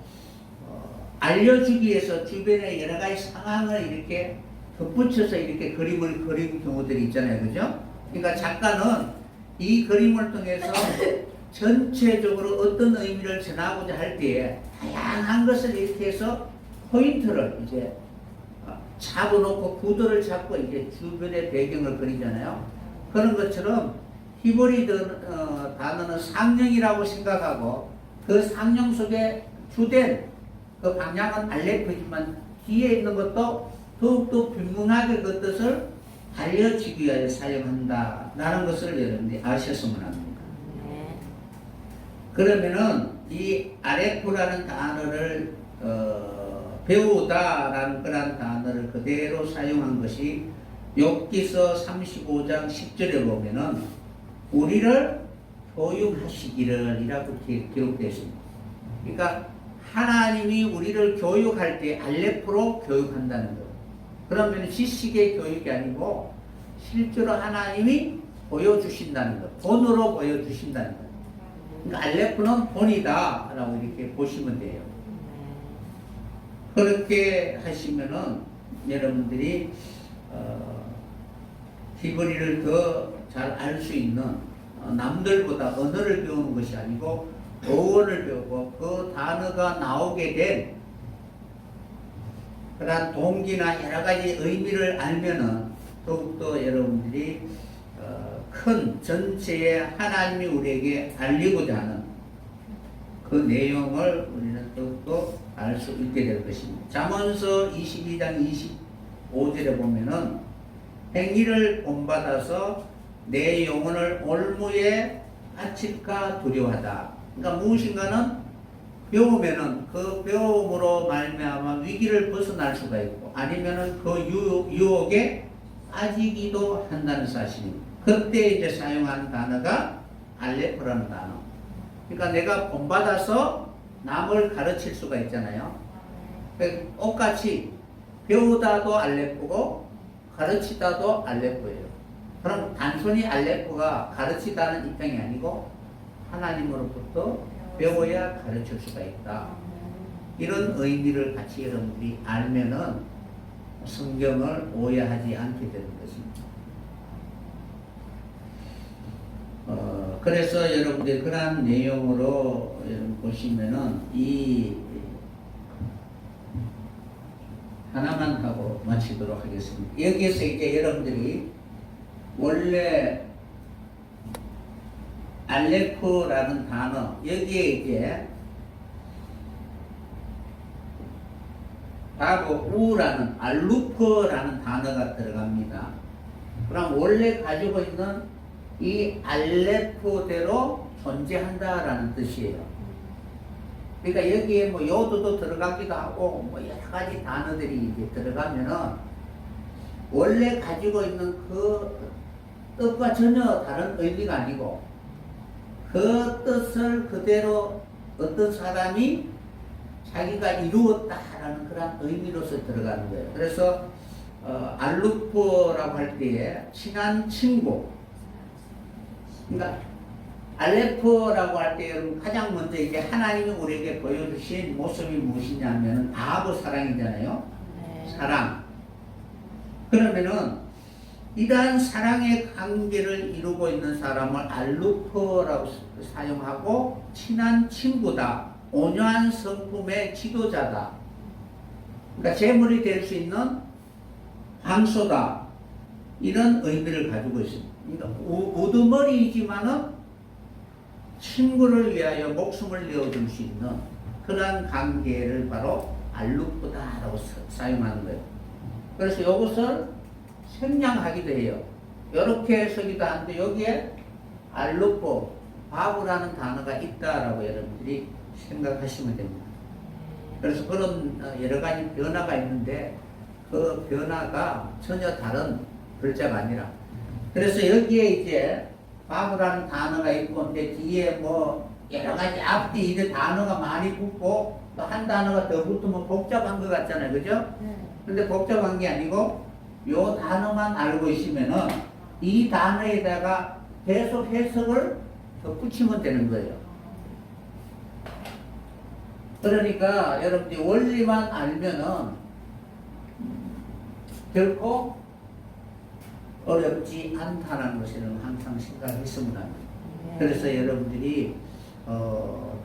알려주기 위해서 주변의 여러 가지 상황을 이렇게 덧붙여서 이렇게 그림을 그리는 경우들이 있잖아요, 그죠? 그러니까 작가는 이 그림을 통해서 전체적으로 어떤 의미를 전하고자 할 때에 다양한 것을 이렇게 해서 포인트를 이제 잡아놓고 구도를 잡고 이제 주변의 배경을 그리잖아요. 그런 것처럼 히브리 단어는 상령이라고 생각하고 그 상령 속에 주된 그 방향은 알레프지만 뒤에 있는 것도 더욱더 분명하게 그 뜻을 알려주기 위하여 사용한다라는 것을 여러분들이 아셨으면 합니다. 그러면은 이 아레프라는 단어를 배우다라는 그런 단어를 그대로 사용한 것이 욥기서 35장 10절에 보면은 우리를 교육하시기를 이라고 기록되어 있습니다. 그러니까 하나님이 우리를 교육할 때 알레프로 교육한다는 거예요. 그러면 지식의 교육이 아니고 실제로 하나님이 보여주신다는 것, 본으로 보여주신다는 것. 그러니까 알레프는 본이다 라고 이렇게 보시면 돼요. 그렇게 하시면은 여러분들이 히브리를 더 잘 알 수 있는, 남들보다 언어를 배우는 것이 아니고 어원을 배우고 그 단어가 나오게 된 그런 동기나 여러 가지 의미를 알면은 더욱더 여러분들이 큰 전체의 하나님이 우리에게 알리고자 하는 그 내용을 우리는 더욱더 알 수 있게 될 것입니다. 잠언서 22장 25절에 보면은 행위를 본받아서 내 영혼을 올무에 바칠까 두려워하다. 그러니까 무엇인가는 배우면은 그 배움으로 말미암아 위기를 벗어날 수가 있고 아니면은 그 유혹에 빠지기도 한다는 사실입니다. 그때 이제 사용한 단어가 알레프라는 단어. 그러니까 내가 본받아서 남을 가르칠 수가 있잖아요. 똑같이 배우다도 알레포고 가르치다도 알레포예요. 그럼 단순히 알레포가 가르치다는 입장이 아니고 하나님으로부터 배워야 가르칠 수가 있다. 이런 의미를 같이 여러분들이 알면은 성경을 오해하지 않게 되는 것입니다. 그래서 여러분들 그런 내용으로 보시면은 이 하나만 하고 마치도록 하겠습니다. 여기에서 이제 여러분들이 원래 알레코라는 단어 여기에 이제 바로 우라는 알루퍼라는 단어가 들어갑니다. 그럼 원래 가지고 있는 이 알레포대로 존재한다라는 뜻이에요. 그러니까 여기에 뭐 요도도 들어가기도 하고 뭐 여러 가지 단어들이 이제 들어가면은 원래 가지고 있는 그 뜻과 전혀 다른 의미가 아니고 그 뜻을 그대로 어떤 사람이 자기가 이루었다라는 그런 의미로서 들어가는 거예요. 그래서 알루포라고 할 때에 친한 친구. 그러니까 알레포라고 할 때 여러분 가장 먼저 이제 하나님이 우리에게 보여주신 모습이 무엇이냐면은 아버 사랑이잖아요. 네. 사랑. 그러면은 이러한 사랑의 관계를 이루고 있는 사람을 알루포라고 사용하고 친한 친구다. 온유한 성품의 지도자다. 그러니까 제물이 될 수 있는 황소다. 이런 의미를 가지고 있습니다. 그러니까 우두머리이지만은 친구를 위하여 목숨을 내어줄 수 있는 그러한 관계를 바로 알루포다라고 사용하는 거예요. 그래서 이것을 생략하기도 해요. 이렇게 쓰기도 하는데 여기에 알루포, 바보라는 단어가 있다라고 여러분들이 생각하시면 됩니다. 그래서 그런 여러 가지 변화가 있는데 그 변화가 전혀 다른 글자가 아니라 그래서 여기에 이제 바보라는 단어가 있고 근데 뒤에 뭐 여러 가지 앞뒤 이런 단어가 많이 붙고 또 한 단어가 더 붙으면 복잡한 것 같잖아요. 그죠? 근데 복잡한 게 아니고 요 단어만 알고 있으면은 이 단어에다가 계속 해석을 더 붙이면 되는 거예요. 그러니까 여러분들이 원리만 알면은 결코 어렵지 않다는 것을 항상 생각했으면 합니다. 그래서 여러분들이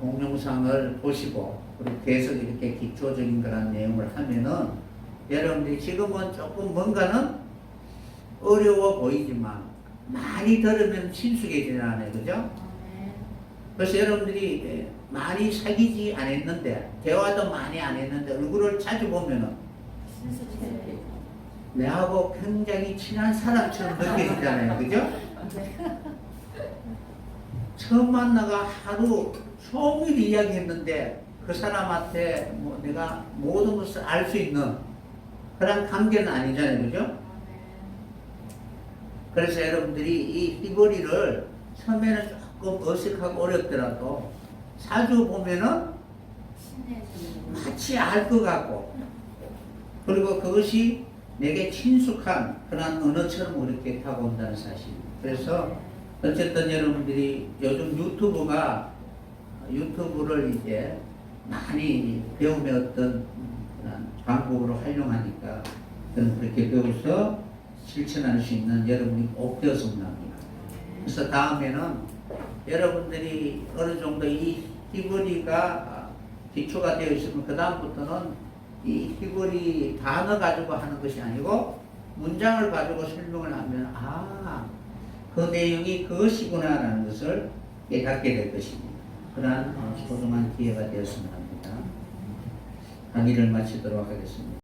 동영상을 보시고 그리고 계속 이렇게 기초적인 그런 내용을 하면은 여러분들이 지금은 조금 뭔가는 어려워 보이지만 많이 들으면 친숙해지잖아요. 그죠? 그래서 여러분들이 많이 사귀지 않았는데 대화도 많이 안 했는데 얼굴을 자주 보면은 내하고 굉장히 친한 사람처럼 느껴지잖아요. 그죠? 처음 만나가 하루 종일 이야기했는데 그 사람한테 뭐 내가 모든 것을 알 수 있는 그런 관계는 아니잖아요. 그죠? 그래서 여러분들이 이 띠거리를 처음에는 조금 어색하고 어렵더라도 자주 보면은 마치 알 것 같고 그리고 그것이 내게 친숙한 그런 언어처럼 이렇게 다가온다는 사실입니다. 그래서 어쨌든 여러분들이 요즘 유튜브를 이제 많이 배움의 어떤 그런 방법으로 활용하니까 저는 그렇게 배워서 실천할 수 있는 여러분이 꼭 되었으면 합니다. 그래서 다음에는 여러분들이 어느 정도 이 히브리가 기초가 되어 있으면 그 다음부터는 이 히브리 단어 가지고 하는 것이 아니고 문장을 가지고 설명을 하면 그 내용이 그것이구나라는 것을 깨닫게 될 것입니다. 그러한 소중한 기회가 되었으면 합니다. 강의를 마치도록 하겠습니다.